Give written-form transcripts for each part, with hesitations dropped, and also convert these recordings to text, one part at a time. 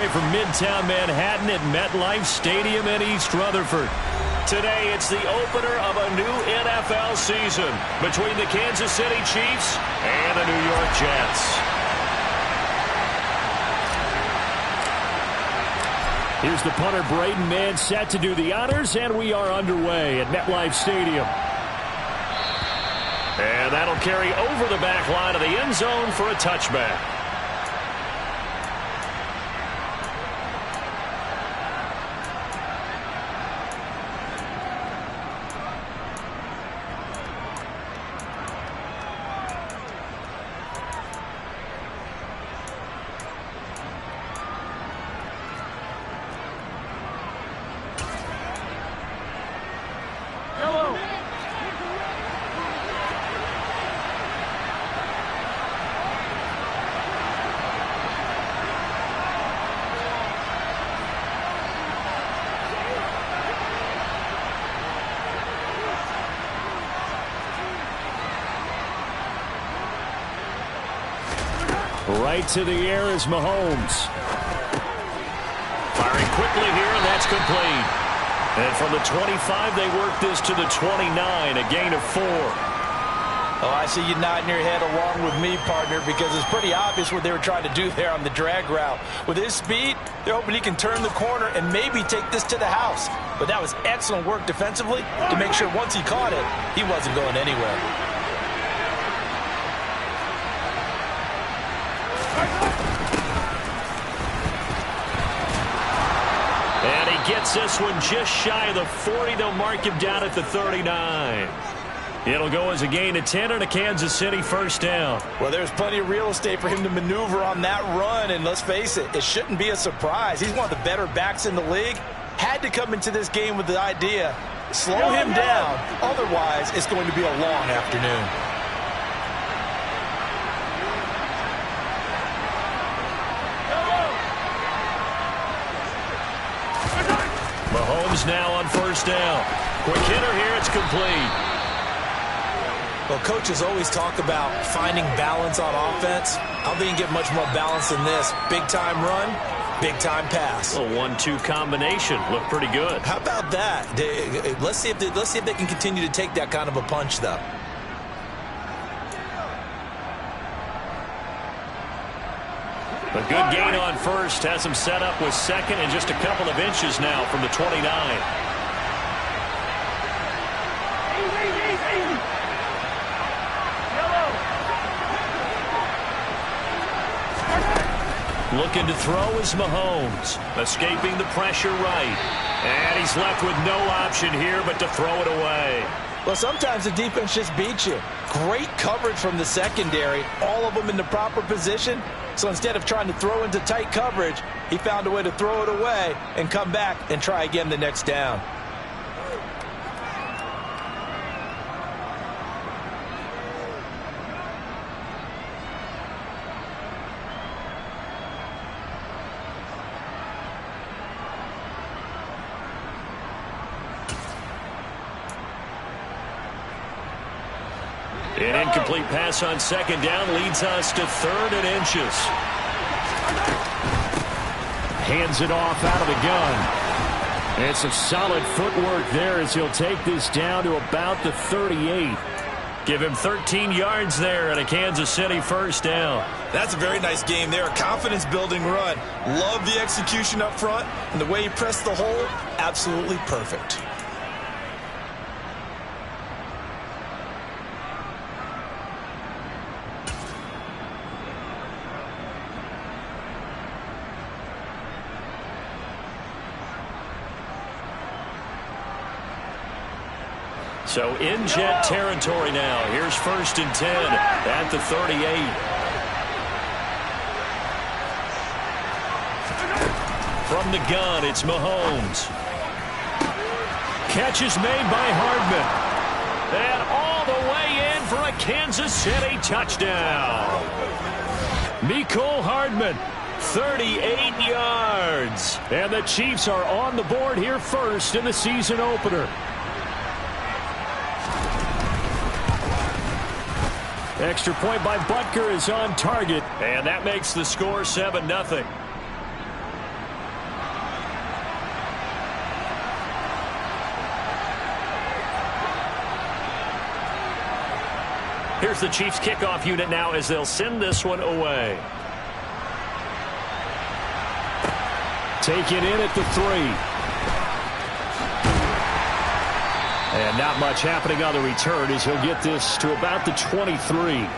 From Midtown Manhattan at MetLife Stadium in East Rutherford. Today, it's the opener of a new NFL season between the Kansas City Chiefs and the New York Jets. Here's the punter, Braden Mann, set to do the honors, and we are underway at MetLife Stadium. And that'll carry over the back line of the end zone for a touchback. Right to the air is Mahomes. Firing quickly here, and that's complete. And from the 25, they work this to the 29, a gain of 4. Oh, I see you nodding your head along with me, partner, because it's pretty obvious what they were trying to do there on the drag route. With his speed, they're hoping he can turn the corner and maybe take this to the house. But that was excellent work defensively to make sure once he caught it, he wasn't going anywhere. Gets this one just shy of the 40. They'll mark him down at the 39. It'll go as a gain of 10 and a Kansas City first down. Well, there's plenty of real estate for him to maneuver on that run, and let's face it, it shouldn't be a surprise. He's one of the better backs in the league. Had to come into this game with the idea, slow him down, otherwise it's going to be a long afternoon. Mahomes now on first down. Quick hitter here, it's complete. Well, coaches always talk about finding balance on offense. I don't think you get much more balance than this. Big-time run, big-time pass. A 1-2 combination. Looked pretty good. How about that? Let's see if they can continue to take that kind of a punch, though. A good gain on first has him set up with second and just a couple of inches now from the 29. Looking to throw is Mahomes, escaping the pressure right. And he's left with no option here but to throw it away. Well, sometimes the defense just beats you. Great coverage from the secondary, all of them in the proper position. So instead of trying to throw into tight coverage, he found a way to throw it away and come back and try again the next down. An incomplete pass on second down leads us to 3rd and inches. Hands it off out of the gun. It's a solid footwork there as he'll take this down to about the 38. Give him 13 yards there and a Kansas City first down. That's a very nice game there. A confidence-building run. Love the execution up front, and the way he pressed the hole, absolutely perfect. So in Jet territory now. Here's 1st and 10 at the 38. From the gun, it's Mahomes. Catch is made by Hardman. And all the way in for a Kansas City touchdown. Mecole Hardman, 38 yards. And the Chiefs are on the board here first in the season opener. Extra point by Butker is on target, and that makes the score 7-0. Here's the Chiefs kickoff unit now as they'll send this one away. Take it in at the 3. And not much happening on the return as he'll get this to about the 23.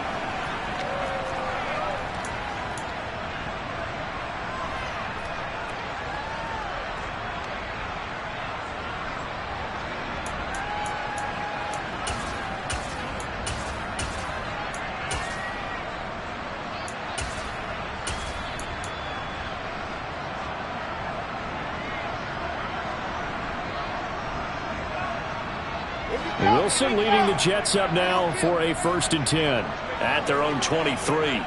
Wilson leading the Jets up now for a 1st and 10 at their own 23.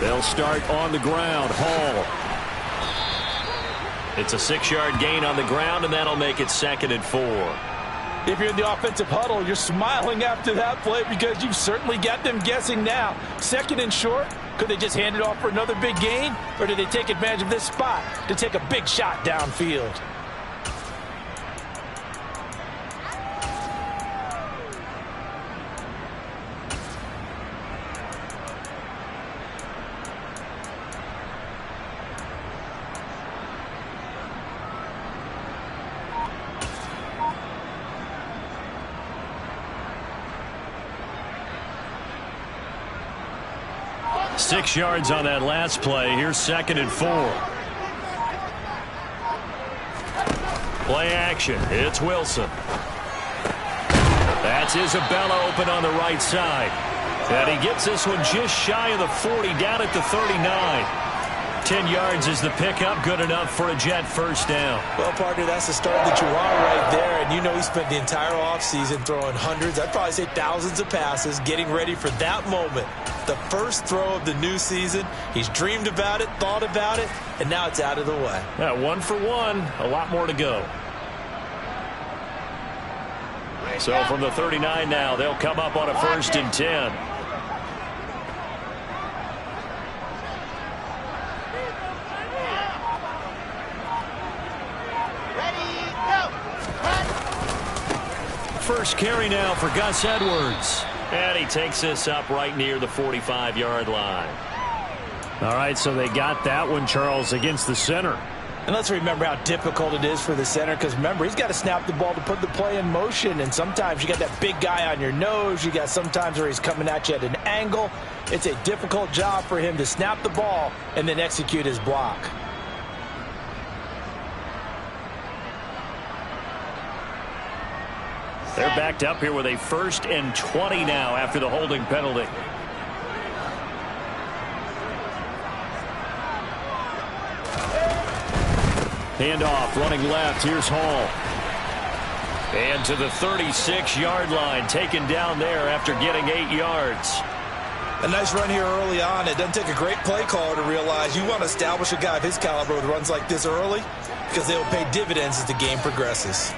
They'll start on the ground. Hall. It's a 6-yard gain on the ground, and that'll make it 2nd and 4. If you're in the offensive huddle, you're smiling after that play because you've certainly got them guessing now. 2nd and short. Could they just hand it off for another big gain? Or did they take advantage of this spot to take a big shot downfield? Six yards on that last play. Here's 2nd and 4. Play action. It's Wilson. That's Isabella open on the right side. And he gets this one just shy of the 40, down at the 39. 10 yards is the pickup. Good enough for a Jet 1st down. Well, partner, that's the start that you want right there. And you know he spent the entire offseason throwing hundreds, I'd probably say thousands of passes, getting ready for that moment. The first throw of the new season. He's dreamed about it, thought about it, and now it's out of the way. 1 for 1. A lot more to go. So from the 39 now, they'll come up on a 1st and 10. First carry now for Gus Edwards. And he takes this up right near the 45-yard line. All right, so they got that one, Charles, against the center. And let's remember how difficult it is for the center, because remember, he's got to snap the ball to put the play in motion, and sometimes you got that big guy on your nose. You got sometimes where he's coming at you at an angle. It's a difficult job for him to snap the ball and then execute his block. They're backed up here with a 1st and 20 now after the holding penalty. Handoff, running left. Here's Hall. And to the 36-yard line, taken down there after getting 8 yards. A nice run here early on. It doesn't take a great play caller to realize you want to establish a guy of his caliber with runs like this early, because they will pay dividends as the game progresses.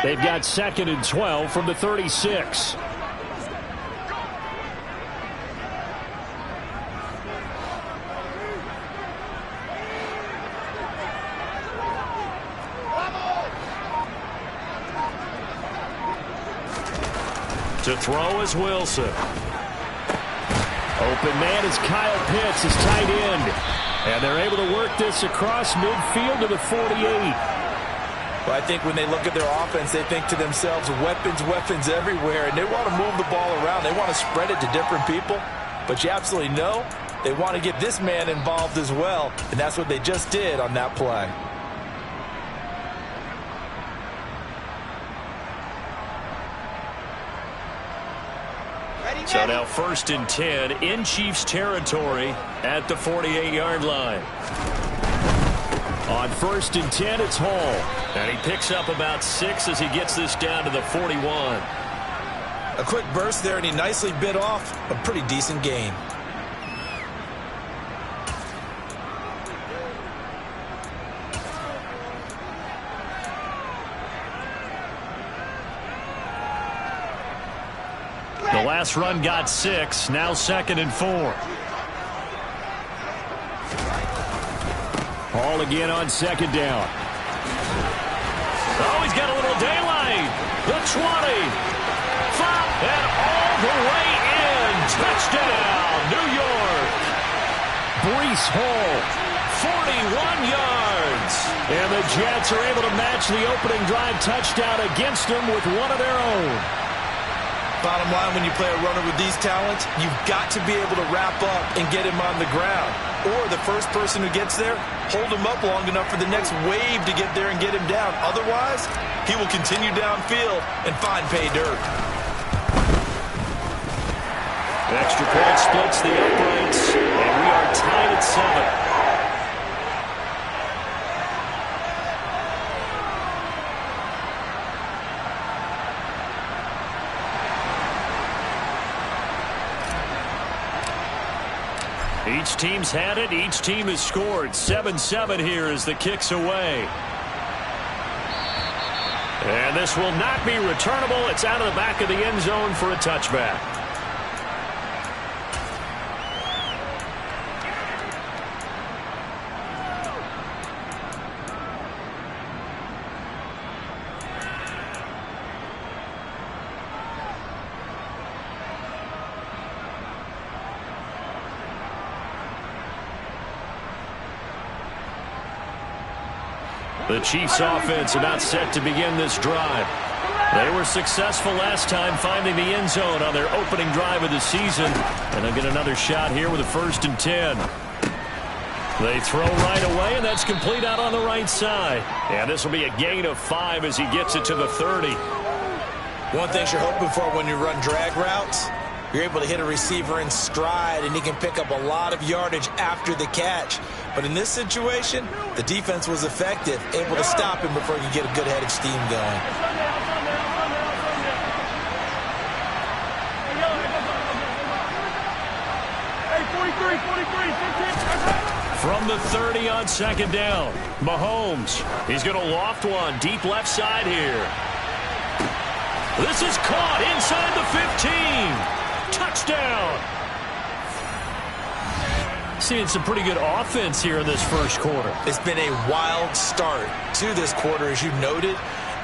They've got 2nd and 12 from the 36. To throw is Wilson. Open man is Kyle Pitts, his tight end. And they're able to work this across midfield to the 48. Well, I think when they look at their offense, they think to themselves, weapons, weapons everywhere, and they want to move the ball around. They want to spread it to different people, but you absolutely know they want to get this man involved as well, and that's what they just did on that play. So now 1st and 10 in Chiefs territory at the 48-yard line. On 1st and 10, it's Hall. And he picks up about 6 as he gets this down to the 41. A quick burst there, and he nicely bit off a pretty decent gain. The last run got 6, now 2nd and 4. Ball again on second down. Oh, he's got a little daylight. The 20. And all the way in. Touchdown, New York. Breece Hall, 41 yards. And the Jets are able to match the opening drive touchdown against them with one of their own. Bottom line, when you play a runner with these talents, you've got to be able to wrap up and get him on the ground. Or the first person who gets there, hold him up long enough for the next wave to get there and get him down. Otherwise, he will continue downfield and find pay dirt. Extra point splits the uprights, and we are tied at 7. Each team's had it. Each team has scored. 7-7 here as the kick's away. And this will not be returnable. It's out of the back of the end zone for a touchback. The Chiefs offense about set to begin this drive. They were successful last time finding the end zone on their opening drive of the season. And they'll get another shot here with a 1st and 10. They throw right away, and that's complete out on the right side. And this will be a gain of 5 as he gets it to the 30. One thing you're hoping for when you run drag routes, you're able to hit a receiver in stride, and he can pick up a lot of yardage after the catch. But in this situation, the defense was effective, able to stop him before he could get a good head of steam going. From the 30 on second down, Mahomes. He's going to loft one deep left side here. This is caught inside the 15. Touchdown. Seeing some pretty good offense here in this first quarter. It's been a wild start to this quarter, as you noted.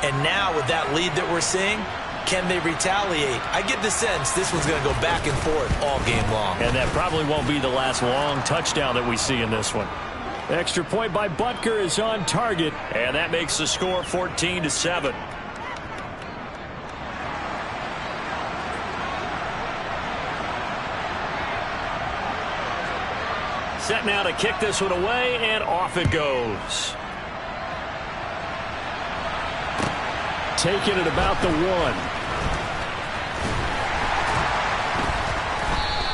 And now with that lead that we're seeing, can they retaliate? I get the sense this one's going to go back and forth all game long. And that probably won't be the last long touchdown that we see in this one. Extra point by Butker is on target, and that makes the score 14-7. Set now to kick this one away, and off it goes. Taking it about the 1.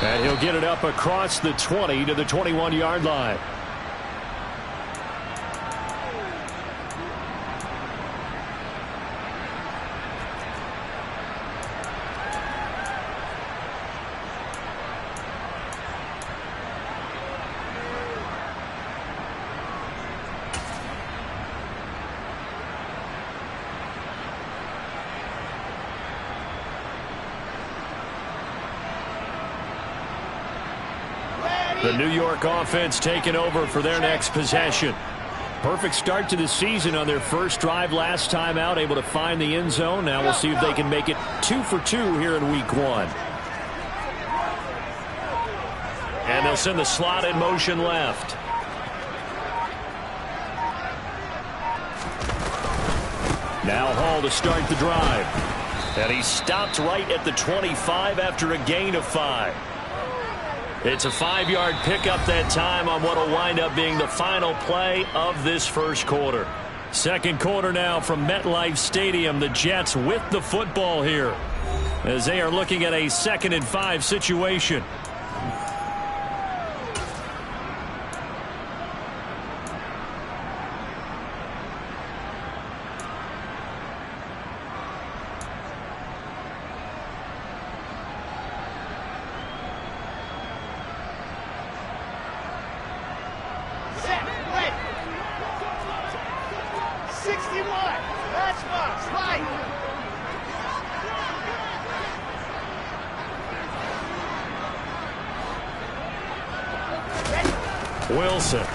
And he'll get it up across the 20 to the 21-yard line. The New York offense taking over for their next possession. Perfect start to the season on their first drive last time out, able to find the end zone. Now we'll see if they can make it 2 for 2 here in week 1. And they'll send the slot in motion left. Now Hall to start the drive. And he stopped right at the 25 after a gain of 5. It's a 5-yard pickup that time on what will wind up being the final play of this first quarter. Second quarter now from MetLife Stadium. The Jets with the football here as they are looking at a 2nd and 5 situation. Wilson.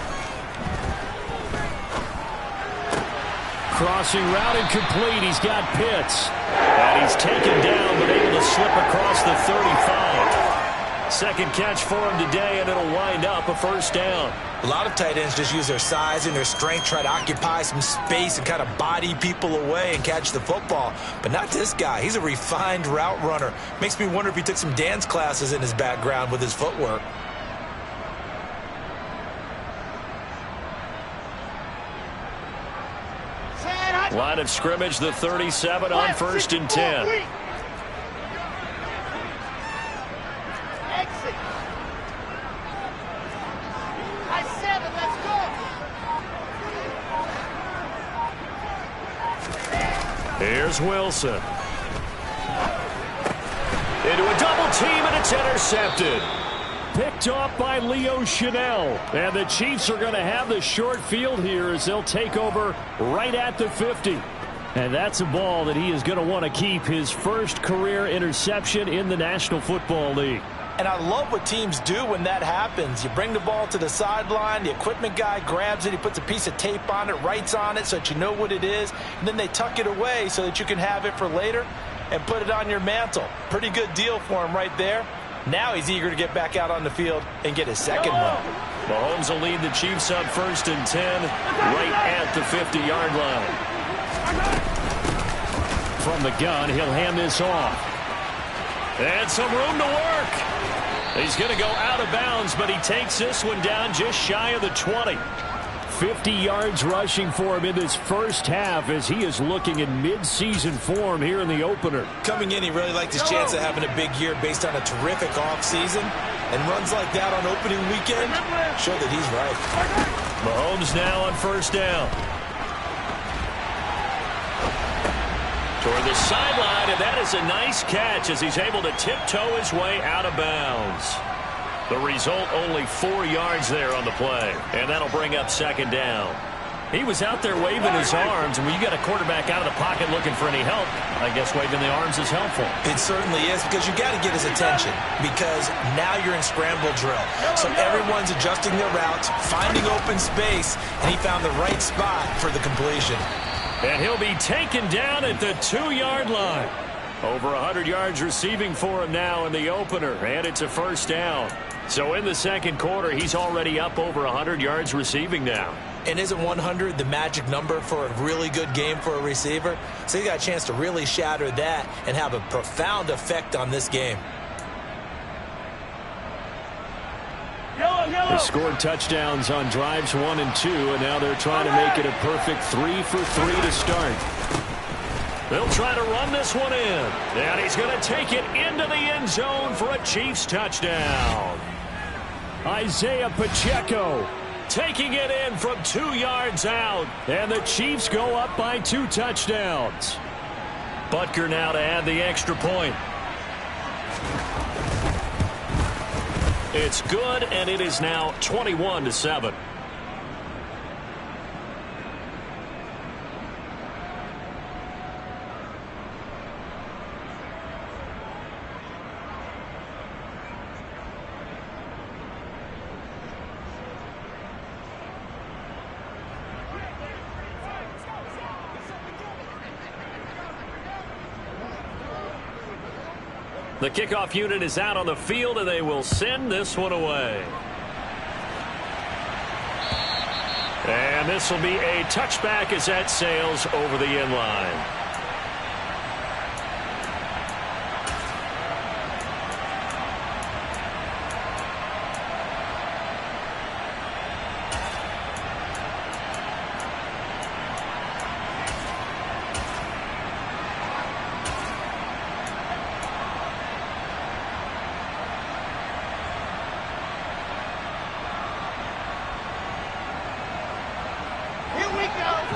Crossing route incomplete. He's got Pitts. And he's taken down, but able to slip across the 35. Second catch for him today, and it'll wind up a first down. A lot of tight ends just use their size and their strength, try to occupy some space and kind of body people away and catch the football. But not this guy. He's a refined route runner. Makes me wonder if he took some dance classes in his background with his footwork. Line of scrimmage, the 37 on 1st and 10. Exit. I-7, let's go. Here's Wilson. Into a double team, and it's intercepted. Picked off by Leo Chanel. And the Chiefs are going to have the short field here as they'll take over right at the 50. And that's a ball that he is going to want to keep, his first career interception in the National Football League. And I love what teams do when that happens. You bring the ball to the sideline, the equipment guy grabs it, he puts a piece of tape on it, writes on it so that you know what it is, and then they tuck it away so that you can have it for later and put it on your mantle. Pretty good deal for him right there. Now he's eager to get back out on the field and get his second one. Mahomes will lead the Chiefs up 1st and 10 right at the 50-yard line. From the gun, he'll hand this off. And some room to work. He's going to go out of bounds, but he takes this one down just shy of the 20. 50 yards rushing for him in this first half as he is looking in mid-season form here in the opener. Coming in, he really liked his chance of having a big year based on a terrific offseason. And runs like that on opening weekend show that he's right. Mahomes now on 1st down. Toward the sideline, and that is a nice catch as he's able to tiptoe his way out of bounds. The result, only 4 yards there on the play. And that'll bring up 2nd down. He was out there waving his arms, and when you got a quarterback out of the pocket looking for any help, I guess waving the arms is helpful. It certainly is, because you got to get his attention, because now you're in scramble drill. So everyone's adjusting their routes, finding open space, and he found the right spot for the completion. And he'll be taken down at the 2-yard line. Over 100 yards receiving for him now in the opener, and it's a first down. So in the second quarter, he's already up over 100 yards receiving now. And isn't 100 the magic number for a really good game for a receiver? So he got a chance to really shatter that and have a profound effect on this game. They scored touchdowns on drives 1 and 2, and now they're trying to make it a perfect 3 for 3 to start. They'll try to run this one in, and he's going to take it into the end zone for a Chiefs touchdown. Isaiah Pacheco taking it in from 2 yards out, and the Chiefs go up by 2 touchdowns. Butker now to add the extra point. It's good, and it is now 21-7. The kickoff unit is out on the field, and they will send this one away. And this will be a touchback as that sails over the end line.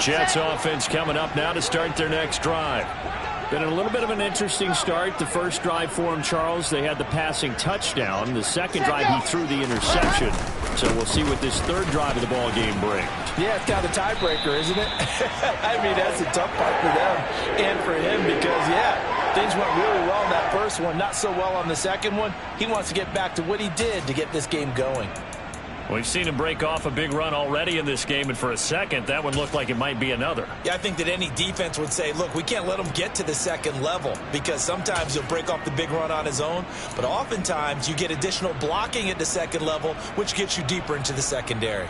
Jets offense coming up now to start their next drive. Been a little bit of an interesting start. The first drive for him, Charles, they had the passing touchdown. The second drive, he threw the interception. So we'll see what this third drive of the ball game brings. Yeah, it's kind of a tiebreaker, isn't it? I mean, that's the tough part for them and for him because, yeah, things went really well in that first one, not so well on the second one. He wants to get back to what he did to get this game going. We've seen him break off a big run already in this game, and for a second, that one looked like it might be another. Yeah, I think that any defense would say, look, we can't let him get to the second level, because sometimes he'll break off the big run on his own, but oftentimes you get additional blocking at the second level, which gets you deeper into the secondary.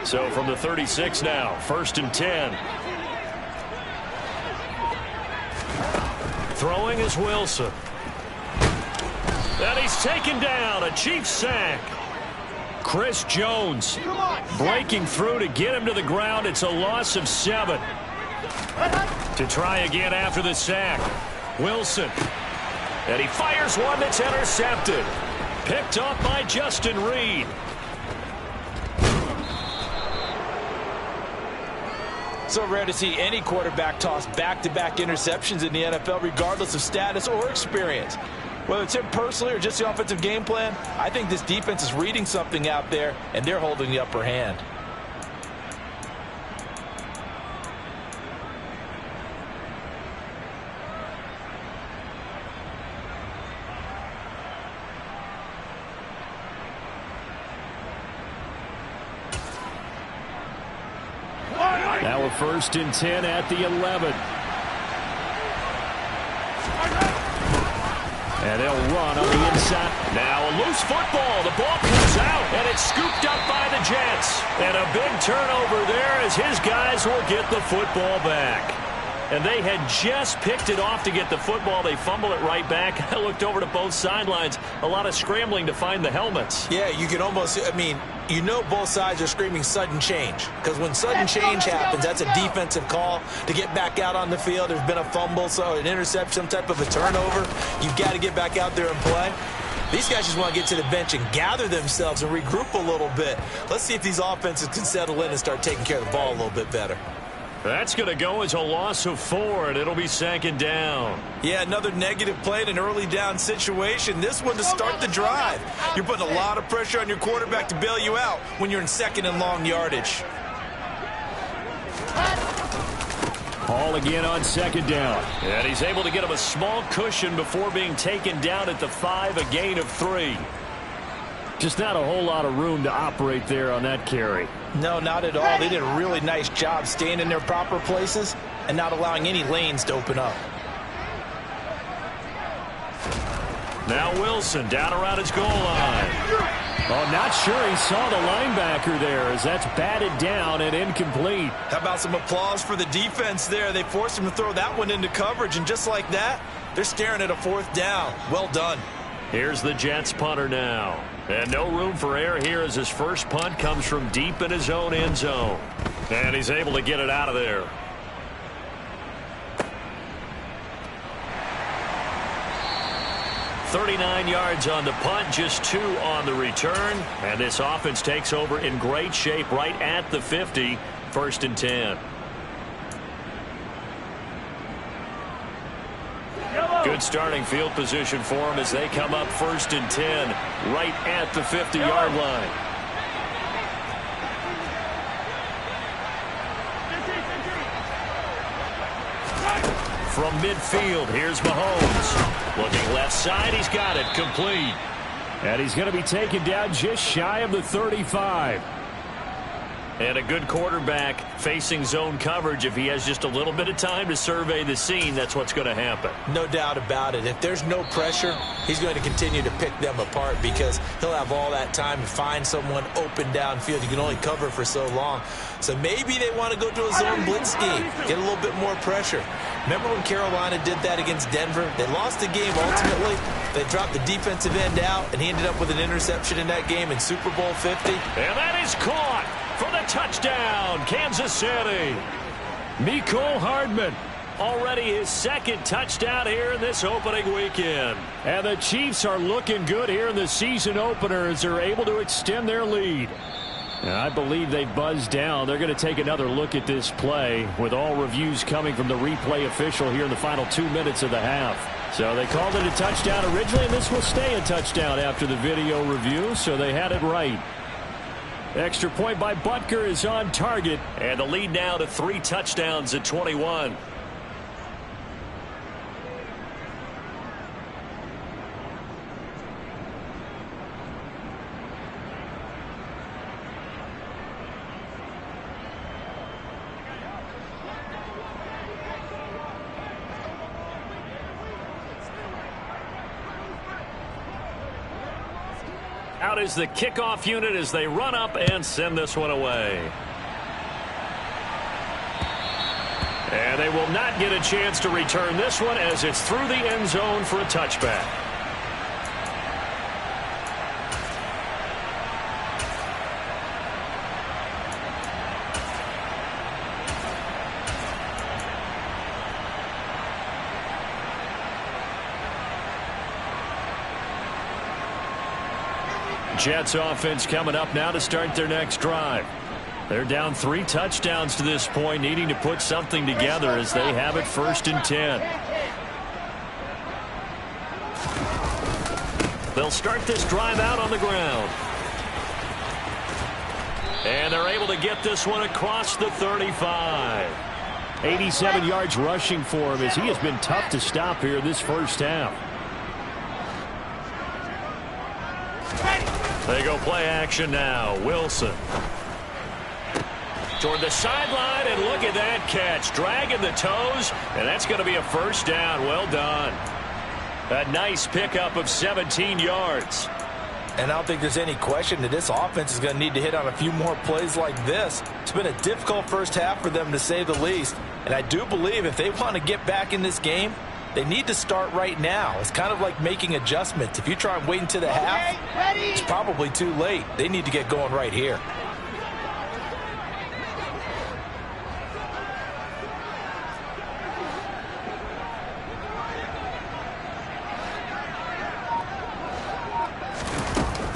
So from the 36 now, 1st and 10. Throwing is Wilson. And he's taken down. A Chiefs sack. Chris Jones breaking through to get him to the ground. It's a loss of 7. To try again after the sack. Wilson. And he fires one that's intercepted. Picked up by Justin Reed. So rare to see any quarterback toss back-to-back interceptions in the NFL, regardless of status or experience. Whether it's him personally or just the offensive game plan, I think this defense is reading something out there, and they're holding the upper hand. Now a 1st and 10 at the 11. And they'll run on the inside. Now a loose football. The ball comes out, and it's scooped up by the Jets. And a big turnover there as his guys will get the football back. And they had just picked it off to get the football. They fumble it right back. I looked over to both sidelines. A lot of scrambling to find the helmets. Yeah, you can almost, I mean, you know both sides are screaming sudden change. Because when sudden change happens, that's a defensive call to get back out on the field. There's been a fumble, so an interception, some type of a turnover. You've got to get back out there and play. These guys just want to get to the bench and gather themselves and regroup a little bit. Let's see if these offenses can settle in and start taking care of the ball a little bit better. That's going to go as a loss of 4, and it'll be 2nd down. Yeah, another negative play in an early down situation. This one to start the drive. You're putting a lot of pressure on your quarterback to bail you out when you're in 2nd and long yardage. Hall again on 2nd down. And he's able to get him a small cushion before being taken down at the 5, a gain of 3. Just not a whole lot of room to operate there on that carry. No, not at all. They did a really nice job staying in their proper places and not allowing any lanes to open up. Now Wilson down around his goal line. Oh, not sure he saw the linebacker there as that's batted down and incomplete. How about some applause for the defense there? They forced him to throw that one into coverage, and just like that, they're staring at a 4th down. Well done. Here's the Jets punter now. And no room for error here as his first punt comes from deep in his own end zone. And he's able to get it out of there. .39 yards on the punt, just 2 on the return. And this offense takes over in great shape right at the 50, 1st and 10. Good starting field position for them as they come up 1st and 10 right at the 50-yard line. From midfield, here's Mahomes. Looking left side, he's got it, complete. And he's going to be taken down just shy of the 35. And a good quarterback facing zone coverage. If he has just a little bit of time to survey the scene, that's what's going to happen. No doubt about it. If there's no pressure, he's going to continue to pick them apart because he'll have all that time to find someone open downfield. You can only cover for so long. So maybe they want to go to a zone blitz scheme, get a little bit more pressure. Remember when Carolina did that against Denver? They lost the game ultimately. They dropped the defensive end out, and he ended up with an interception in that game in Super Bowl 50. And that is caught for the touchdown, Kansas City. Mecole Hardman, already his 2nd touchdown here in this opening weekend. And the Chiefs are looking good here in the season opener as they're able to extend their lead. And I believe they buzzed down. They're going to take another look at this play with all reviews coming from the replay official here in the final 2 minutes of the half. So they called it a touchdown originally, and this will stay a touchdown after the video review, so they had it right. Extra point by Butker is on target, and the lead now to 3 touchdowns at 21. is the kickoff unit as they run up and send this one away. And they will not get a chance to return this one as it's through the end zone for a touchback. Jets offense coming up now to start their next drive. They're down 3 touchdowns to this point, needing to put something together as they have it 1st and 10. They'll start this drive out on the ground. And they're able to get this one across the 35. 87 yards rushing for him as he has been tough to stop here this first half. They go play action now. Wilson. Toward the sideline, and look at that catch. Dragging the toes, and that's going to be a first down. Well done. A nice pickup of 17 yards. And I don't think there's any question that this offense is going to need to hit on a few more plays like this. It's been a difficult first half for them, to say the least. And I do believe if they want to get back in this game, they need to start right now. It's kind of like making adjustments. If you try and wait until the half, it's probably too late. They need to get going right here.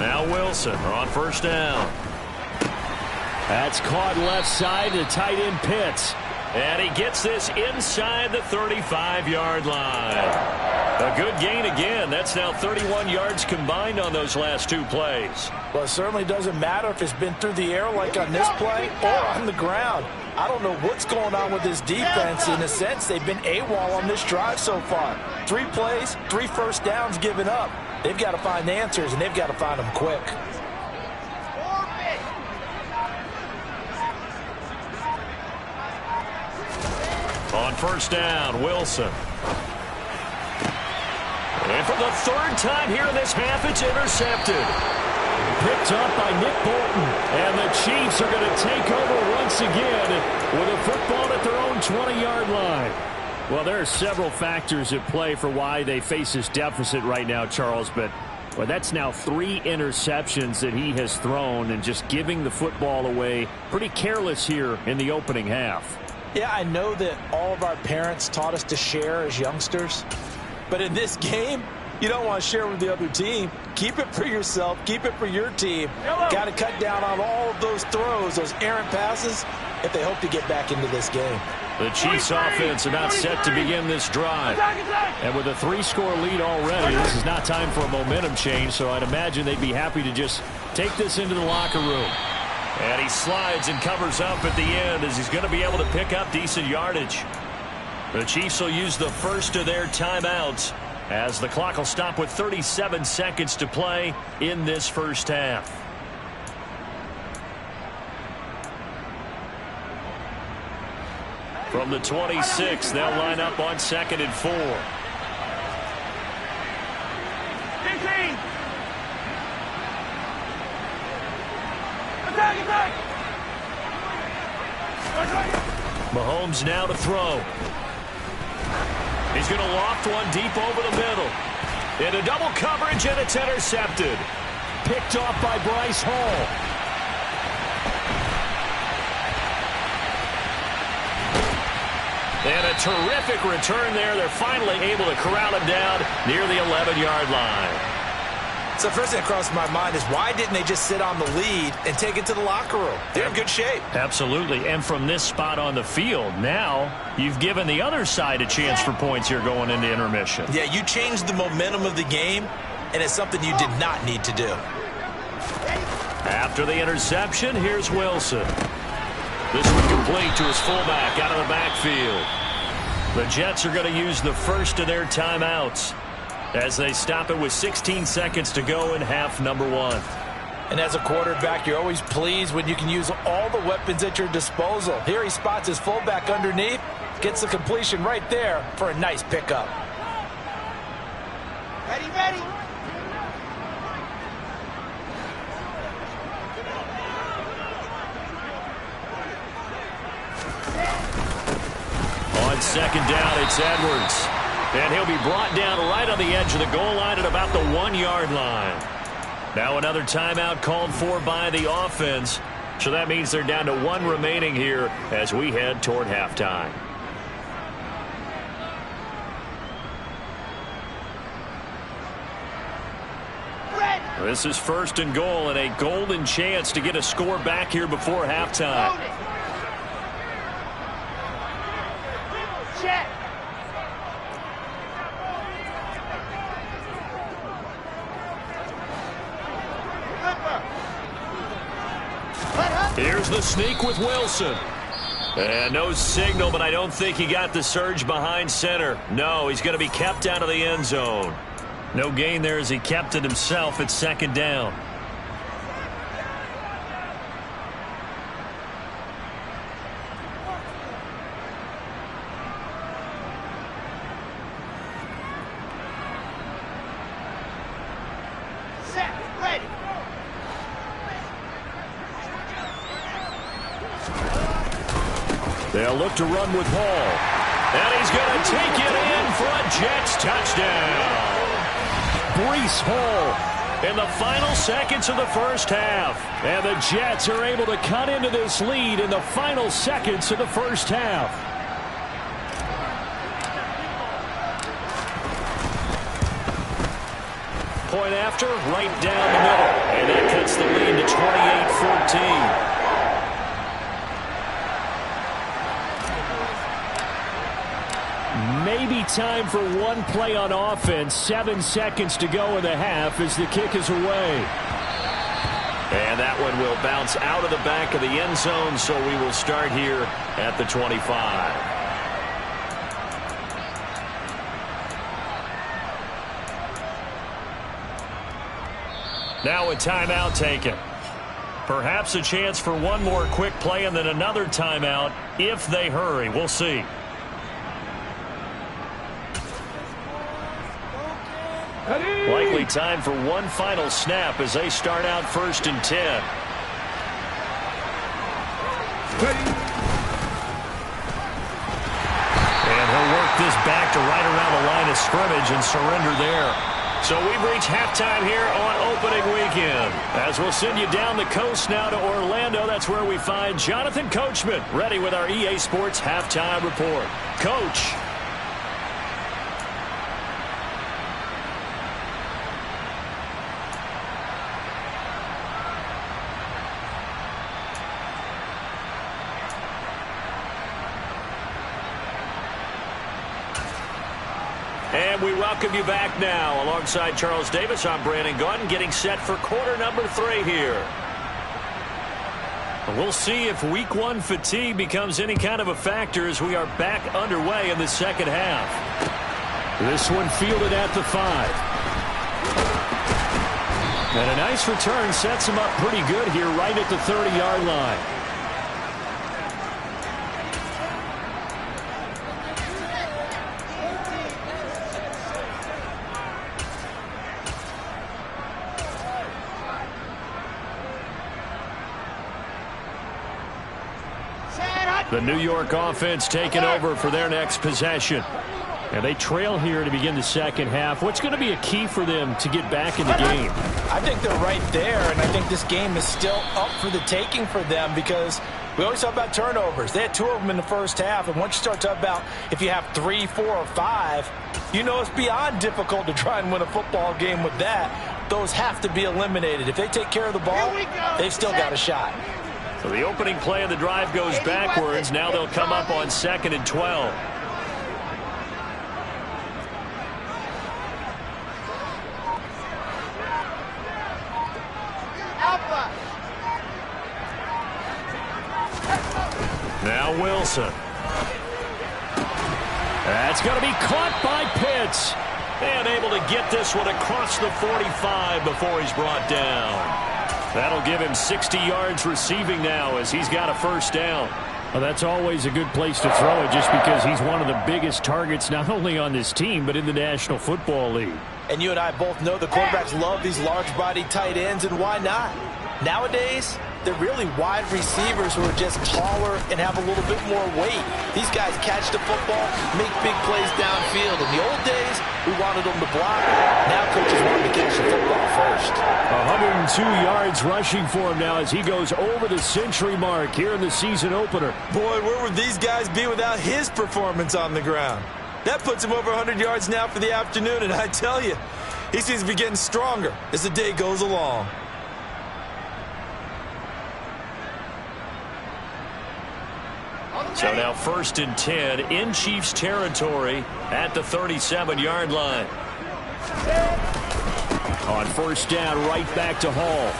Now Wilson on first down. That's caught left side to tight end Pitts. And he gets this inside the 35-yard line. A good gain again. That's now 31 yards combined on those last 2 plays. Well, it certainly doesn't matter if it's been through the air like on this play or on the ground. I don't know what's going on with this defense. In a sense, they've been AWOL on this drive so far. 3 plays, 3 first downs given up. They've got to find answers, and they've got to find them quick. On first down, Wilson. And for the 3rd time here in this half, it's intercepted. Picked up by Nick Bolton. And the Chiefs are going to take over once again with a football at their own 20-yard line. Well, there are several factors at play for why they face this deficit right now, Charles, but well, that's now 3 interceptions that he has thrown and just giving the football away. Pretty careless here in the opening half. Yeah, I know that all of our parents taught us to share as youngsters, but in this game, you don't want to share with the other team. Keep it for yourself. Keep it for your team. Got to cut down on all of those throws, those errant passes, if they hope to get back into this game. The Chiefs offense about set to begin this drive. And with a 3-score lead already, this is not time for a momentum change, so I'd imagine they'd be happy to just take this into the locker room. And he slides and covers up at the end as he's going to be able to pick up decent yardage. The Chiefs will use the first of their timeouts as the clock will stop with 37 seconds to play in this first half. From the 26, they'll line up on 2nd and 4. 15. Attack! Mahomes now to throw. He's going to loft one deep over the middle. Into double coverage, and it's intercepted. Picked off by Bryce Hall. And a terrific return there. They're finally able to corral him down near the 11-yard line. So first thing that crossed my mind is why didn't they just sit on the lead and take it to the locker room? They're in good shape. Absolutely. And from this spot on the field, now you've given the other side a chance for points here going into intermission. Yeah, you changed the momentum of the game, and it's something you did not need to do. After the interception, here's Wilson. This one complete to his fullback out of the backfield. The Jets are going to use the first of their timeouts as they stop it with 16 seconds to go in half number 1. And as a quarterback, you're always pleased when you can use all the weapons at your disposal. Here he spots his fullback underneath, gets the completion right there for a nice pickup. Ready. second down, it's Edwards. And he'll be brought down right on the edge of the goal line at about the 1-yard line. Now another timeout called for by the offense. So that means they're down to 1 remaining here as we head toward halftime. This is 1st and goal and a golden chance to get a score back here before halftime. Check. Here's the sneak with Wilson. And no signal, but I don't think he got the surge behind center. No, he's going to be kept out of the end zone. No gain there as he kept it himself at 2nd down. Set. Ready. They'll look to run with Hall. And he's going to take it in for a Jets touchdown. Breece Hall in the final seconds of the first half. And the Jets are able to cut into this lead in the final seconds of the first half. Point after, right down the middle. And that cuts the lead to 28-14. Maybe time for one play on offense. 7 seconds to go in the half as the kick is away. And that one will bounce out of the back of the end zone, so we will start here at the 25. Now a timeout taken. Perhaps a chance for one more quick play and then another timeout if they hurry. We'll see. Likely time for one final snap as they start out 1st and 10. And he'll work this back to right around the line of scrimmage and surrender there. So we've reached halftime here on opening weekend. As we'll send you down the coast now to Orlando, that's where we find Jonathan Coachman ready with our EA Sports halftime report. Coach. And we welcome you back now. Alongside Charles Davis, I'm Brandon Gaudin, getting set for quarter number 3 here. We'll see if week 1 fatigue becomes any kind of a factor as we are back underway in the second half. This one fielded at the 5. And a nice return sets him up pretty good here right at the 30-yard line. The New York offense taking over for their next possession. And they trail here to begin the second half. What's going to be a key for them to get back in the game? I think they're right there, and I think this game is still up for the taking for them because we always talk about turnovers. They had 2 of them in the first half, and once you start talking about if you have 3, 4, or 5, you know it's beyond difficult to try and win a football game with that. Those have to be eliminated. If they take care of the ball, they've still got a shot. So the opening play of the drive goes backwards. Now they'll come up on 2nd and 12. Now Wilson. That's going to be caught by Pitts. And able to get this one across the 45 before he's brought down. That'll give him 60 yards receiving now as he's got a first down. Well, that's always a good place to throw it just because he's one of the biggest targets not only on this team but in the National Football League. And you and I both know the quarterbacks love these large-bodied tight ends, and why not? Nowadays, they're really wide receivers who are just taller and have a little bit more weight. These guys catch the football, make big plays downfield. In the old days, we wanted them to block. Now coaches want them to catch the football first. 102 yards rushing for him now as he goes over the century mark here in the season opener. Boy, where would these guys be without his performance on the ground? That puts him over 100 yards now for the afternoon, and I tell you, he seems to be getting stronger as the day goes along. So now 1st and 10 in Chiefs territory at the 37-yard line. On 1st down, right back to Hall.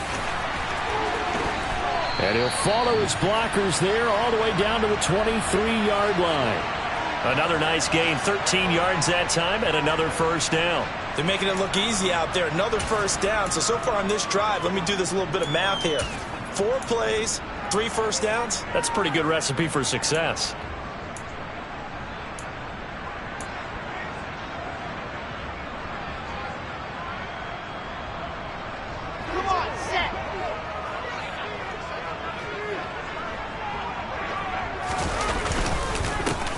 And he'll follow his blockers there all the way down to the 23-yard line. Another nice gain, 13 yards that time, and another 1st down. They're making it look easy out there. Another 1st down. So far on this drive, let me do this little bit of math here. 4 plays, 3 1st downs. That's a pretty good recipe for success. Come on, set.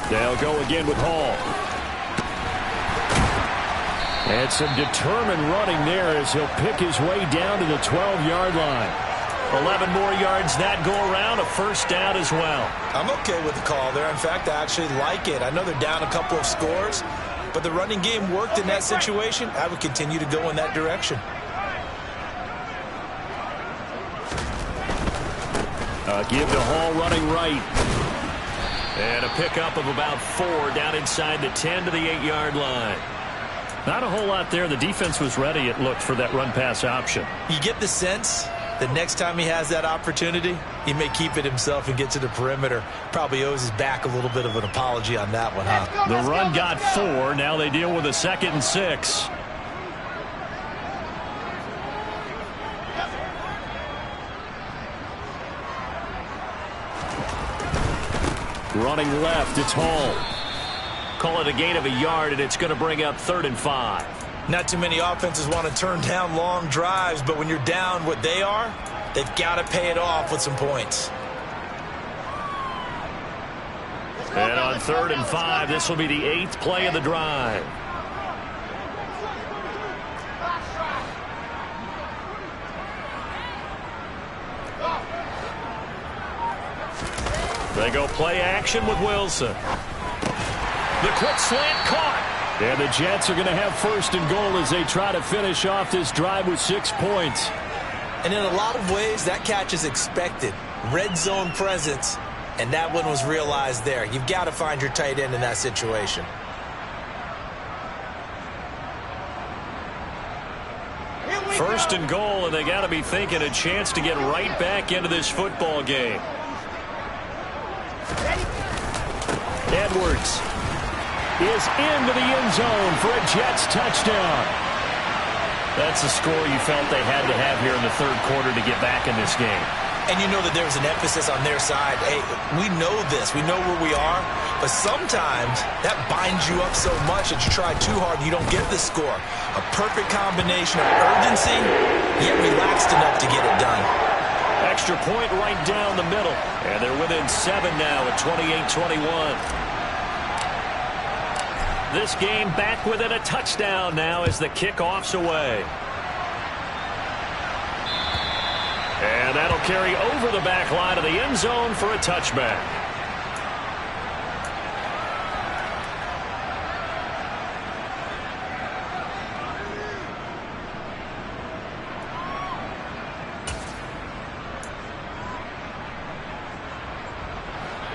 They'll go again with Hall. And some determined running there as he'll pick his way down to the 12-yard line. 11 more yards that go around, a 1st down as well. I'm okay with the call there. In fact, I actually like it. I know they're down a couple of scores, but the running game worked in that situation. I would continue to go in that direction. Give to Hall running right. And a pickup of about 4 down inside the 10 to the 8-yard line. Not a whole lot there. The defense was ready, it looked, for that run-pass option. You get the sense that next time he has that opportunity, he may keep it himself and get to the perimeter. Probably owes his back a little bit of an apology on that one, huh? The run got 4. Now they deal with a 2nd and 6. Running left, it's Hall. Call it a gain of a yard, and it's going to bring up 3rd and 5. Not too many offenses want to turn down long drives, but when you're down what they are, they've got to pay it off with some points. And on 3rd and 5, this will be the 8th play of the drive. They go play action with Wilson. The quick slant caught. And the Jets are going to have 1st and goal as they try to finish off this drive with 6 points. And in a lot of ways, that catch is expected. Red zone presence, and that one was realized there. You've got to find your tight end in that situation. First and goal, and they got to be thinking a chance to get right back into this football game. Edwards is into the end zone for a Jets touchdown. That's the score you felt they had to have here in the 3rd quarter to get back in this game. And you know that there was an emphasis on their side. Hey, we know this. We know where we are. But sometimes that binds you up so much that you try too hard and you don't get the score. A perfect combination of urgency, yet relaxed enough to get it done. Extra point right down the middle. And they're within 7 now at 28-21. This game back within a touchdown now as the kickoff's away. And that'll carry over the back line of the end zone for a touchback.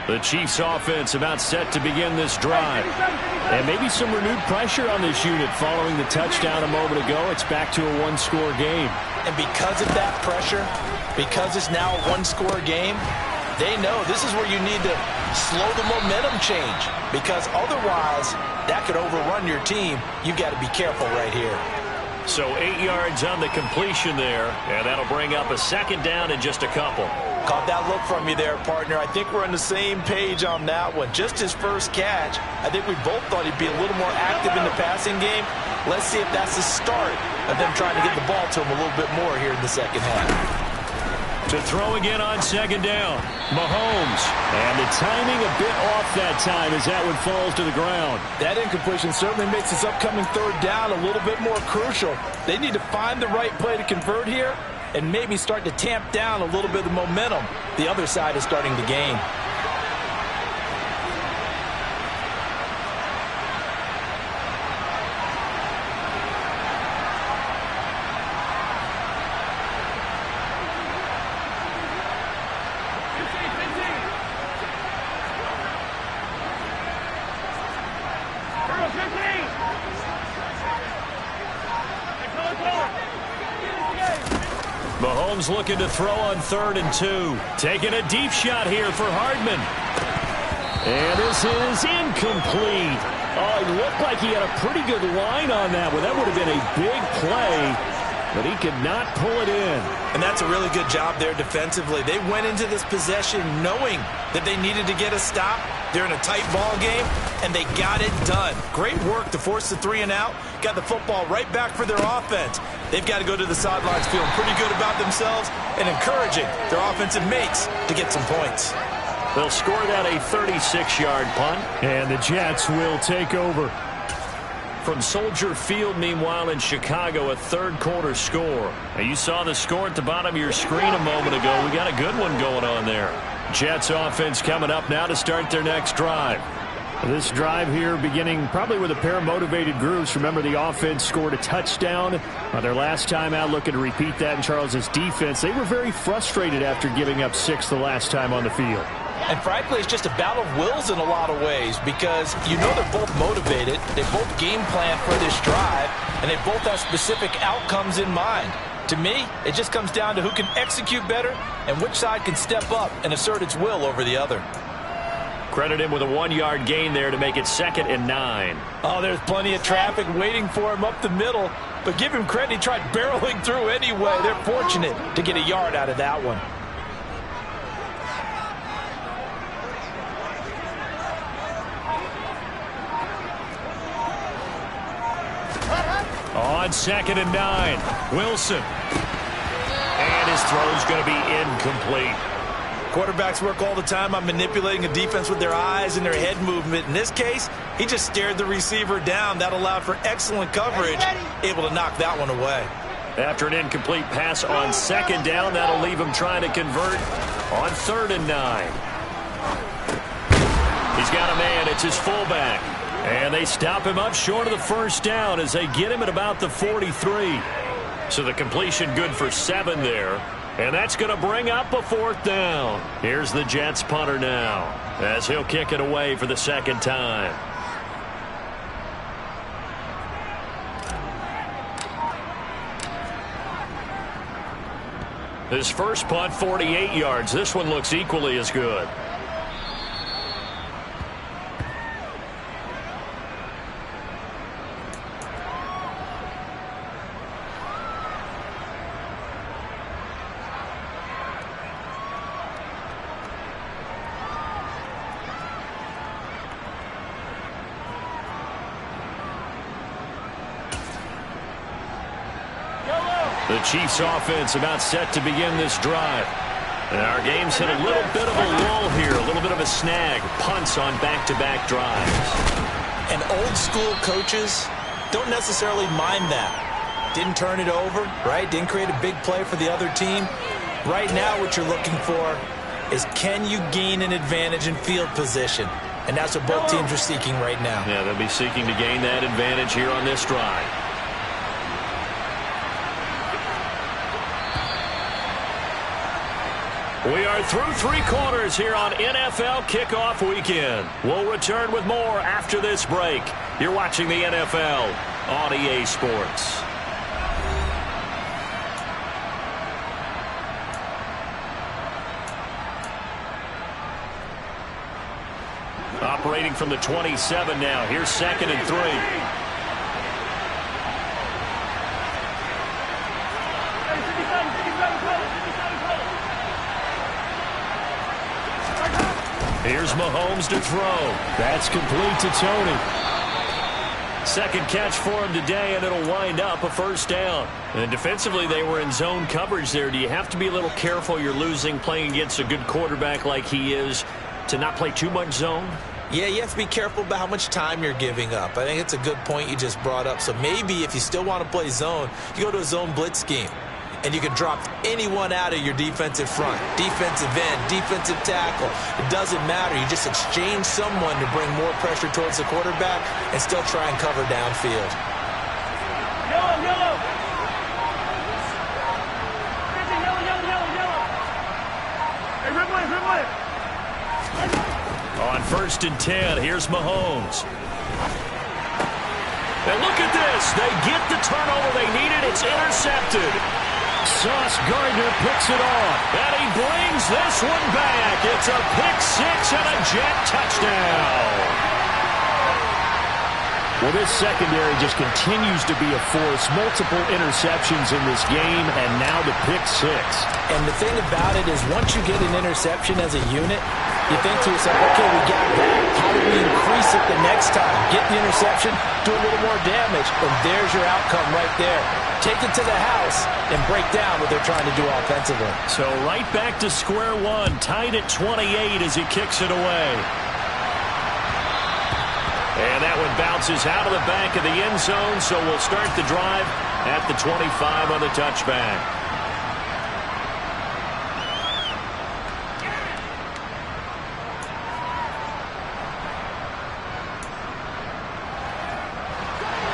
The Chiefs offense about set to begin this drive. And maybe some renewed pressure on this unit following the touchdown a moment ago. It's back to a 1-score game. And because of that pressure, because it's now a 1-score game, they know this is where you need to slow the momentum change. Because otherwise, that could overrun your team. You've got to be careful right here. So 8 yards on the completion there. And that'll bring up a 2nd down in just a couple. Caught that look from you there, partner. I think we're on the same page on that one. Just his first catch. I think we both thought he'd be a little more active in the passing game. Let's see if that's the start of them trying to get the ball to him a little bit more here in the 2nd half. To throw again on second down. Mahomes. And the timing a bit off that time as that one falls to the ground. That incompletion certainly makes this upcoming third down a little bit more crucial. They need to find the right play to convert here and maybe start to tamp down a little bit of the momentum the other side is starting to gain. Mahomes looking to throw on 3rd and 2. Taking a deep shot here for Hardman. And this is incomplete. Oh, it looked like he had a pretty good line on that one. That would have been a big play, but he could not pull it in. And that's a really good job there defensively. They went into this possession knowing that they needed to get a stop. They're in a tight ball game, and they got it done. Great work to force the 3 and out. Got the football right back for their offense. They've got to go to the sidelines feeling pretty good about themselves and encouraging their offensive mates to get some points. They'll score that a 36-yard punt. And the Jets will take over. From Soldier Field, meanwhile, in Chicago, a third-quarter score. Now, you saw the score at the bottom of your screen a moment ago. We got a good one going on there. Jets offense coming up now to start their next drive. This drive here beginning probably with a pair of motivated groups. Remember, the offense scored a touchdown on their last time out, looking to repeat that in Charles's defense. They were very frustrated after giving up 6 the last time on the field. And frankly, it's just a battle of wills in a lot of ways because you know they're both motivated. They both game plan for this drive, and they both have specific outcomes in mind. To me, it just comes down to who can execute better and which side can step up and assert its will over the other. Credit him with a 1-yard gain there to make it 2nd and 9. Oh, there's plenty of traffic waiting for him up the middle, but give him credit. He tried barreling through anyway. They're fortunate to get a yard out of that one. On 2nd and 9, Wilson. And his throw's going to be incomplete. Quarterbacks work all the time on manipulating a defense with their eyes and their head movement. In this case, he just stared the receiver down. That allowed for excellent coverage, able to knock that one away. After an incomplete pass on 2nd down, that'll leave him trying to convert on 3rd and 9. He's got a man. It's his fullback. And they stop him up short of the 1st down as they get him at about the 43. So the completion good for 7 there. And that's going to bring up a 4th down. Here's the Jets punter now as he'll kick it away for the 2nd time. His first punt, 48 yards. This one looks equally as good. The Chiefs offense about set to begin this drive. And our game's hit a little bit of a lull here, a little bit of a snag. Punts on back-to-back drives. And old school coaches don't necessarily mind that. Didn't turn it over, right? Didn't create a big play for the other team. Right now what you're looking for is can you gain an advantage in field position? And that's what both teams are seeking right now. Yeah, they'll be seeking to gain that advantage here on this drive. We are through 3 quarters here on NFL Kickoff Weekend. We'll return with more after this break. You're watching the NFL on EA Sports. Operating from the 27 now. Here's 2nd and 3. Here's Mahomes to throw. That's complete to Tony. Second catch for him today, and it'll wind up a first down. And defensively, they were in zone coverage there. Do you have to be a little careful? You're losing playing against a good quarterback like he is to not play too much zone? Yeah, you have to be careful about how much time you're giving up. I think it's a good point you just brought up. So maybe if you still want to play zone, you go to a zone blitz scheme. And you can drop anyone out of your defensive front, defensive end, defensive tackle. It doesn't matter. You just exchange someone to bring more pressure towards the quarterback and still try and cover downfield. Yellow. Hey, red one. On 1st and 10, here's Mahomes. And look at this. They get the turnover they needed. It's intercepted. Sauce Gardner picks it off. And he brings this one back. It's a pick six and a jet touchdown. Well, this secondary just continues to be a force. Multiple interceptions in this game, and now the pick six. And the thing about it is once you get an interception as a unit, you think to yourself, okay, we got that. How do we increase it the next time? Get the interception, do a little more damage, and there's your outcome right there. Take it to the house and break down what they're trying to do offensively. So right back to square one, tied at 28 as he kicks it away. And that one bounces out of the back of the end zone, so we'll start the drive at the 25 on the touchback.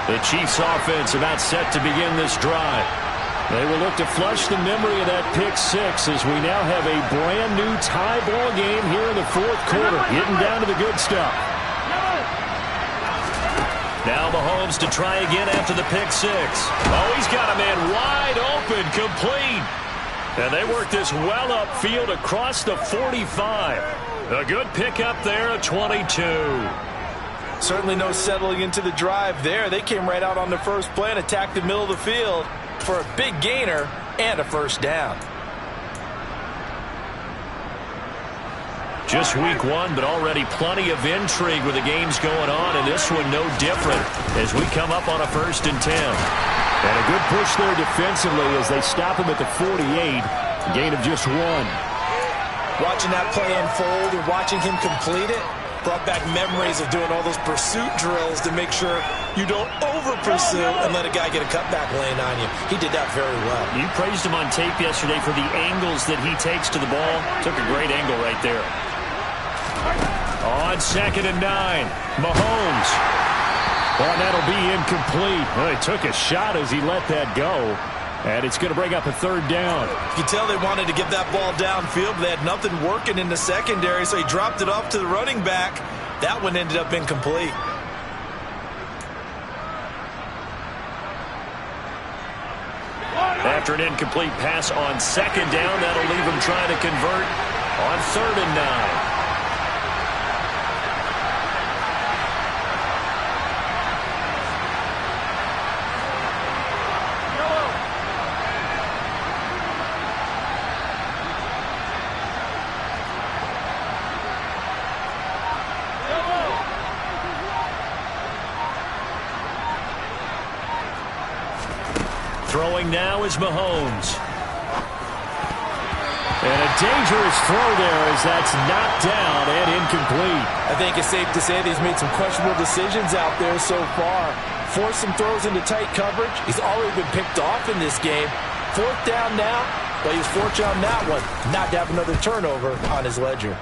The Chiefs offense about set to begin this drive. They will look to flush the memory of that pick six as we now have a brand new tie ball game here in the fourth quarter. Getting down to the good stuff. Now Mahomes to try again after the pick six. Oh, he's got a man wide open, complete. And they work this well upfield across the 45. A good pickup there at 22. Certainly no settling into the drive there. They came right out on the first play and attacked the middle of the field for a big gainer and a first down. Just week one, but already plenty of intrigue with the games going on, and this one no different as we come up on a 1st and 10. And a good push there defensively as they stop him at the 48. Gain of just one. Watching that play unfold and watching him complete it brought back memories of doing all those pursuit drills to make sure you don't over-pursue and let a guy get a cutback lane on you. He did that very well. You praised him on tape yesterday for the angles that he takes to the ball. Took a great angle right there. On 2nd and 9, Mahomes. Well, that'll be incomplete. Well, he took a shot as he let that go. And it's going to bring up a 3rd down. You can tell they wanted to get that ball downfield, but they had nothing working in the secondary, so he dropped it off to the running back. That one ended up incomplete. After an incomplete pass on 2nd down, that'll leave him trying to convert on 3rd and 9. Throwing now is Mahomes. And a dangerous throw there as that's knocked down and incomplete. I think it's safe to say that he's made some questionable decisions out there so far. Forced some throws into tight coverage. He's already been picked off in this game. 4th down now, but he was fortunate on that one not to have another turnover on his ledger.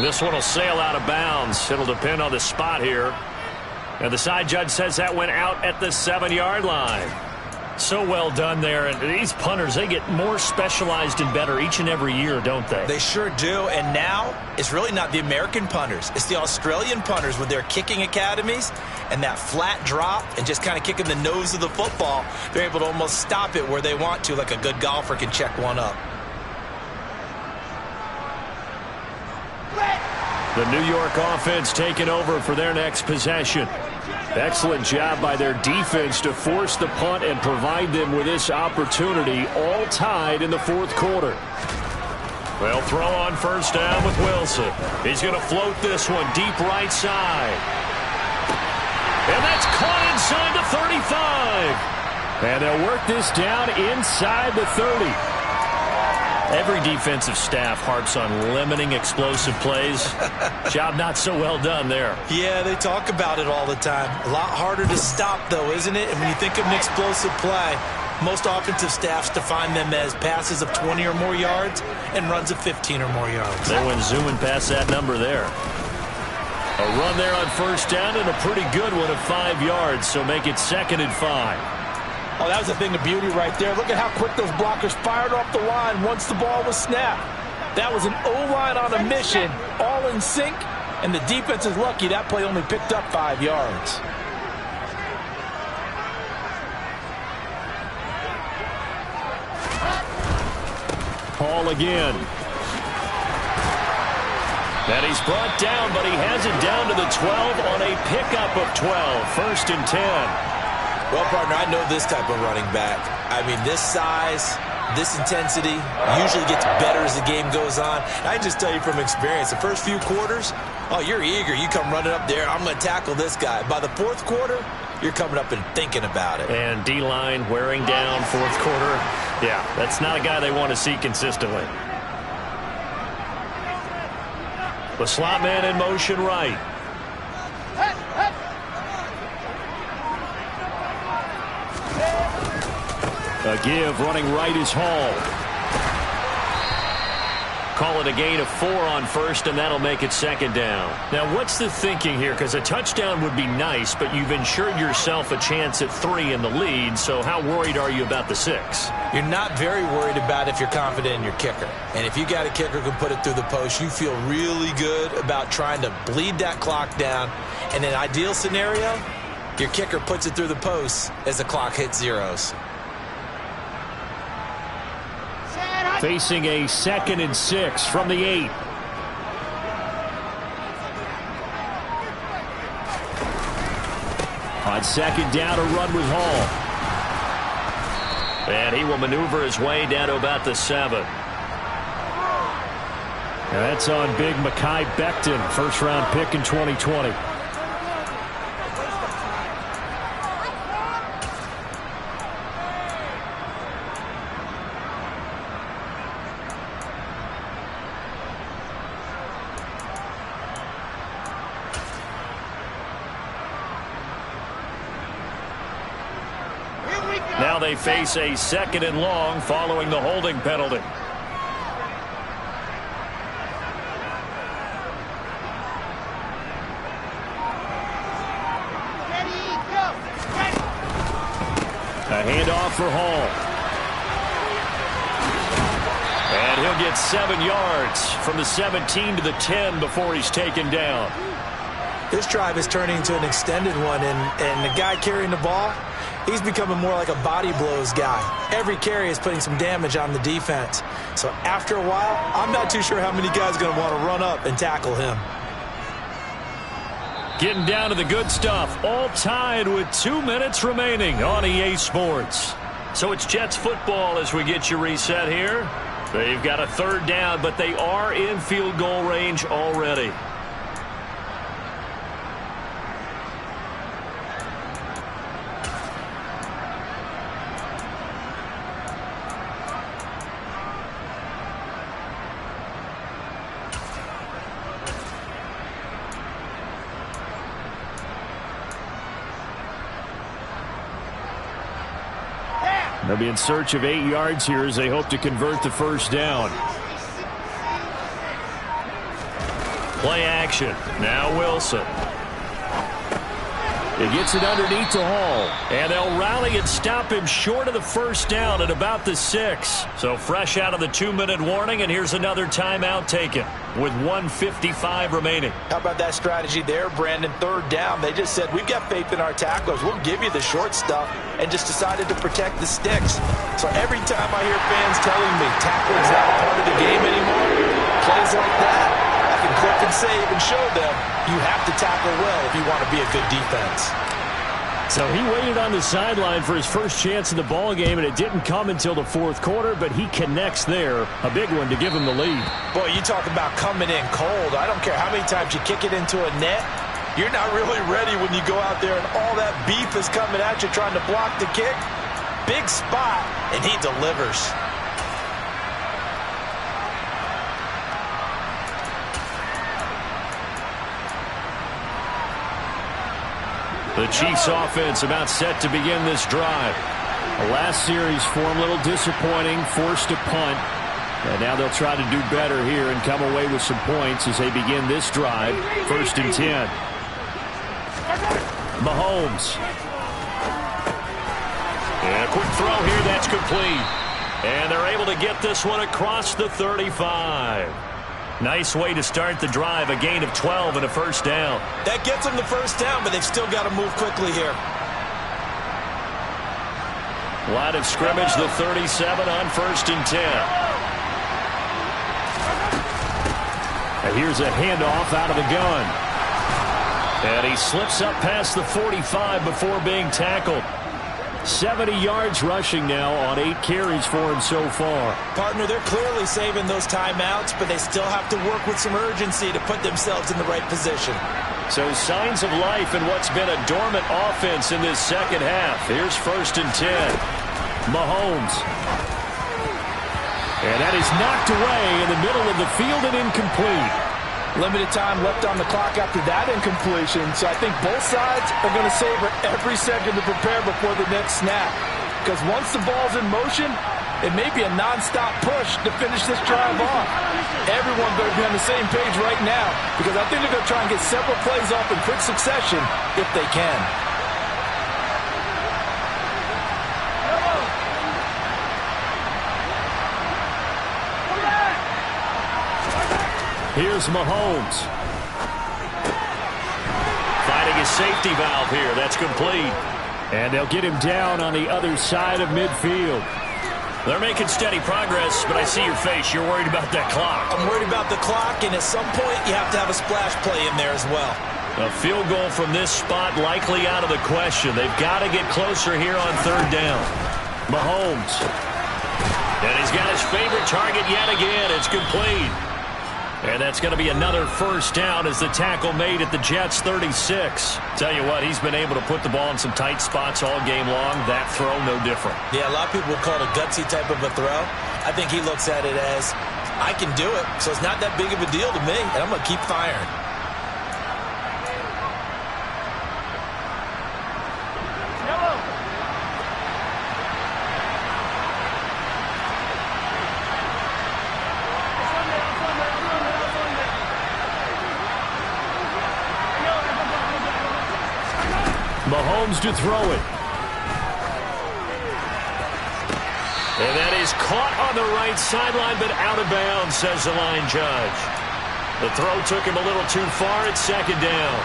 This one will sail out of bounds. It'll depend on the spot here. And the side judge says that went out at the 7-yard line. So well done there. And these punters, they get more specialized and better each and every year, don't they? They sure do. And now it's really not the American punters. It's the Australian punters with their kicking academies and that flat drop and just kind of kicking the nose of the football. They're able to almost stop it where they want to, like a good golfer can check one up. The New York offense taking over for their next possession. Excellent job by their defense to force the punt and provide them with this opportunity, all tied in the 4th quarter. Well, throw on 1st down with Wilson. He's going to float this one deep right side. And that's caught inside the 35. And they'll work this down inside the 30. Every defensive staff harps on limiting explosive plays. Job not so well done there. Yeah, they talk about it all the time. A lot harder to stop, though, isn't it? And when you think of an explosive play, most offensive staffs define them as passes of 20 or more yards and runs of 15 or more yards. They went zooming past that number there. A run there on first down and a pretty good one of 5 yards, so make it 2nd and 5. Oh, that was a thing of beauty right there. Look at how quick those blockers fired off the line once the ball was snapped. That was an O-line on a mission, all in sync, and the defense is lucky that play only picked up 5 yards. Hall again. And he's brought down, but he has it down to the 12 on a pickup of 12. 1st and 10. Well, partner, I know this type of running back. I mean, this size, this intensity usually gets better as the game goes on. I can just tell you from experience, the first few quarters, oh, you're eager. You come running up there, I'm going to tackle this guy. By the 4th quarter, you're coming up and thinking about it. And D-line wearing down 4th quarter. Yeah, that's not a guy they want to see consistently. The slot man in motion right. A give running right is Hall. Call it a gain of 4 on first, and that'll make it 2nd down. Now, what's the thinking here? Because a touchdown would be nice, but you've ensured yourself a chance at 3 in the lead, so how worried are you about the 6? You're not very worried about if you're confident in your kicker. And if you got a kicker who can put it through the post, you feel really good about trying to bleed that clock down. In an ideal scenario, your kicker puts it through the post as the clock hits zeros. Facing a 2nd and 6 from the 8. On 2nd down, a run with Hall. And he will maneuver his way down to about the 7. Now that's on big Mekhi Becton, 1st-round pick in 2020. Now they face a 2nd and long following the holding penalty. A handoff for Hall. And he'll get 7 yards from the 17 to the 10 before he's taken down. This drive is turning into an extended one, and the guy carrying the ball, he's becoming more like a body blows guy. Every carry is putting some damage on the defense. So after a while, I'm not too sure how many guys are going to want to run up and tackle him. Getting down to the good stuff. All tied with 2 minutes remaining on EA Sports. So it's Jets football as we get you reset here. They've got a 3rd down, but they are in field goal range already. They'll be in search of 8 yards here as they hope to convert the 1st down. Play action. Now Wilson. He gets it underneath to Hall. And they'll rally and stop him short of the 1st down at about the 6. So fresh out of the 2-minute warning, and here's another timeout taken with 1:55 remaining. How about that strategy there, Brandon? 3rd down. They just said, we've got faith in our tacklers. We'll give you the short stuff, and just decided to protect the sticks. So every time I hear fans telling me tackling's not a part of the game anymore, plays like that, I can click and save and show them you have to tackle well if you want to be a good defense. So he waited on the sideline for his first chance in the ball game, and it didn't come until the 4th quarter, but he connects there. A big one to give him the lead. Boy, you talk about coming in cold. I don't care how many times you kick it into a net. You're not really ready when you go out there and all that beef is coming at you trying to block the kick. Big spot, and he delivers. The Chiefs offense about set to begin this drive. The last series form a little disappointing, forced a punt. And now they'll try to do better here and come away with some points as they begin this drive. 1st and 10. Mahomes. And a quick throw here, that's complete. And they're able to get this one across the 35. Nice way to start the drive, a gain of 12 and a first down. That gets them the first down, but they've still got to move quickly here. Line of scrimmage, the 37 on 1st and 10. And here's a handoff out of the gun. And he slips up past the 45 before being tackled. 70 yards rushing now on 8 carries for him so far. Partner, they're clearly saving those timeouts, but they still have to work with some urgency to put themselves in the right position. So signs of life in what's been a dormant offense in this second half. Here's 1st and 10. Mahomes. And that is knocked away in the middle of the field and incomplete. Limited time left on the clock after that incompletion, so I think both sides are going to savor every second to prepare before the next snap. Because once the ball's in motion, it may be a non-stop push to finish this drive off. Everyone better be on the same page right now, because I think they're going to try and get several plays off in quick succession if they can. Here's Mahomes. Finding his safety valve here. That's complete. And they'll get him down on the other side of midfield. They're making steady progress, but I see your face. You're worried about that clock. I'm worried about the clock, and at some point you have to have a splash play in there as well. A field goal from this spot likely out of the question. They've got to get closer here on 3rd down. Mahomes. And he's got his favorite target yet again. It's complete. And that's going to be another first down as the tackle made at the Jets' 36. Tell you what, he's been able to put the ball in some tight spots all game long. That throw, no different. Yeah, a lot of people would call it a gutsy type of a throw. I think he looks at it as, I can do it, so it's not that big of a deal to me, and I'm going to keep firing. Mahomes to throw it. And that is caught on the right sideline, but out of bounds, says the line judge. The throw took him a little too far at 2nd down.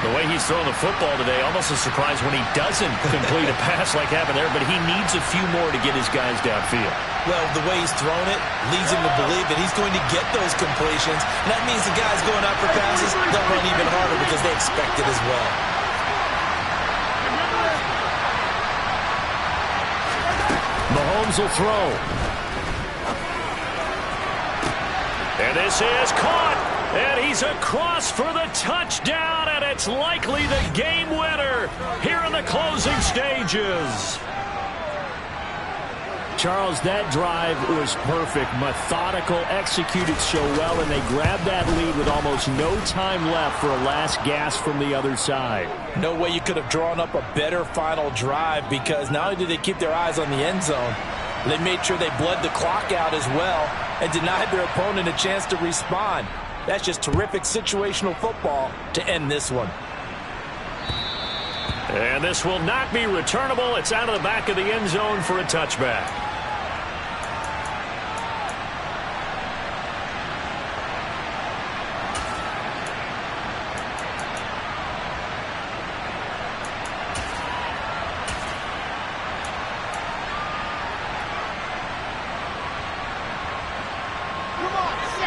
The way he's throwing the football today, almost a surprise when he doesn't complete a pass like happened there, but he needs a few more to get his guys downfield. Well, the way he's thrown it leads him to believe that he's going to get those completions. And that means the guys going out for passes, they'll run even harder because they expect it as well. Mahomes will throw. And this is caught. And he's across for the touchdown. And it's likely the game winner here in the closing stages. Charles, that drive was perfect. Methodical, executed so well, and they grabbed that lead with almost no time left for a last gasp from the other side. No way you could have drawn up a better final drive, because not only did they keep their eyes on the end zone, they made sure they bled the clock out as well and denied their opponent a chance to respond. That's just terrific situational football to end this one. And this will not be returnable. It's out of the back of the end zone for a touchback.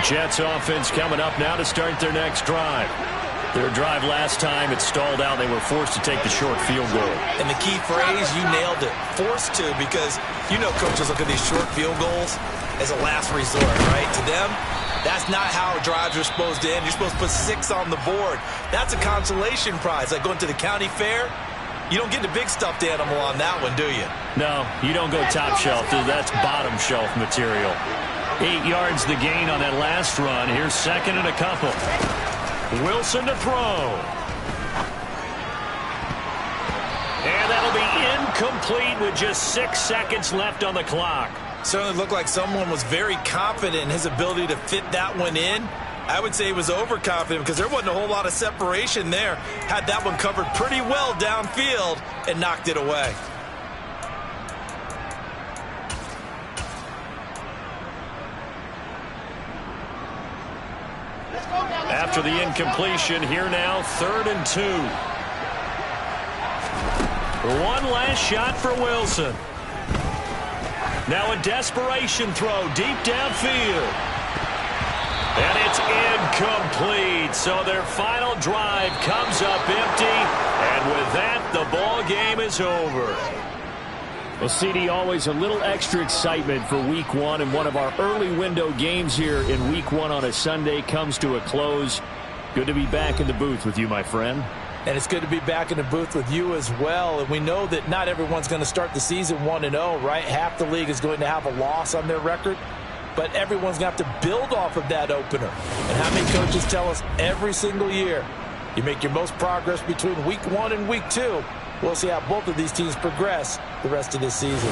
Jets offense coming up now to start their next drive. Their drive last time, it stalled out. They were forced to take the short field goal. And the key phrase, you nailed it. Forced to, because you know coaches look at these short field goals as a last resort, right? To them, That's not how drives are supposed to end. You're supposed to put 6 on the board. That's a consolation prize. Like going to the county fair, you don't get the big stuffed animal on that one, do you? No, you don't go top shelf. That's bottom shelf material. 8 yards the gain on that last run. Here's second and a couple. Wilson to throw. And that'll be incomplete with just 6 seconds left on the clock. Certainly looked like someone was very confident in his ability to fit that one in. I would say he was overconfident because there wasn't a whole lot of separation there. Had that one covered pretty well downfield and knocked it away. After the incompletion, here now, 3rd and 2. One last shot for Wilson. Now a desperation throw deep downfield. And it's incomplete. So their final drive comes up empty. And with that, the ball game is over. Well, CD, always a little extra excitement for Week 1, and one of our early window games here in Week 1 on a Sunday comes to a close. Good to be back in the booth with you, my friend. And it's good to be back in the booth with you as well. And we know that not everyone's going to start the season 1-0, right? Half the league is going to have a loss on their record. But everyone's going to have to build off of that opener. And how many coaches tell us every single year, you make your most progress between Week 1 and Week 2. We'll see how both of these teams progress the rest of this season.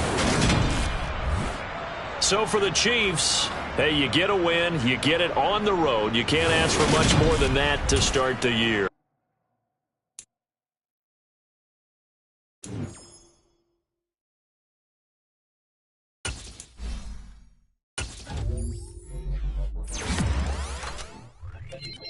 So for the Chiefs, hey, you get a win, you get it on the road. You can't ask for much more than that to start the year.